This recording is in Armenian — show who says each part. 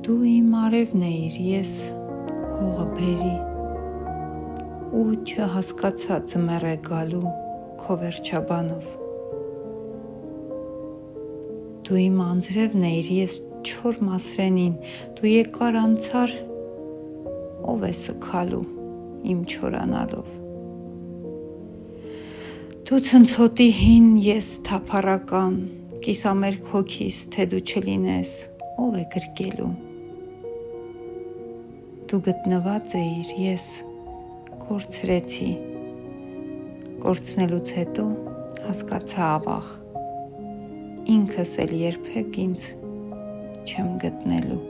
Speaker 1: Դու իմ արևն էիր, ես հողը բերի, ու չհասկացա ձմեռ է գալու քո վերջաբանով։ Դու իմ անձրևն էիր, ես չոր մասրենին, դու եկար անցար, ով է սգալու իմ չորանալով։ Դու ցնցոտի հին, ես թափառական, կիսամերկ հոգիս, թե դու չլինես, ով է գրկելու։ Դու գտնված էիր, ես կորցրեցի, կորցնելուց հետո հասկացա ավաղ, ինքս էլ երբեք ինձ չեմ գտնելու։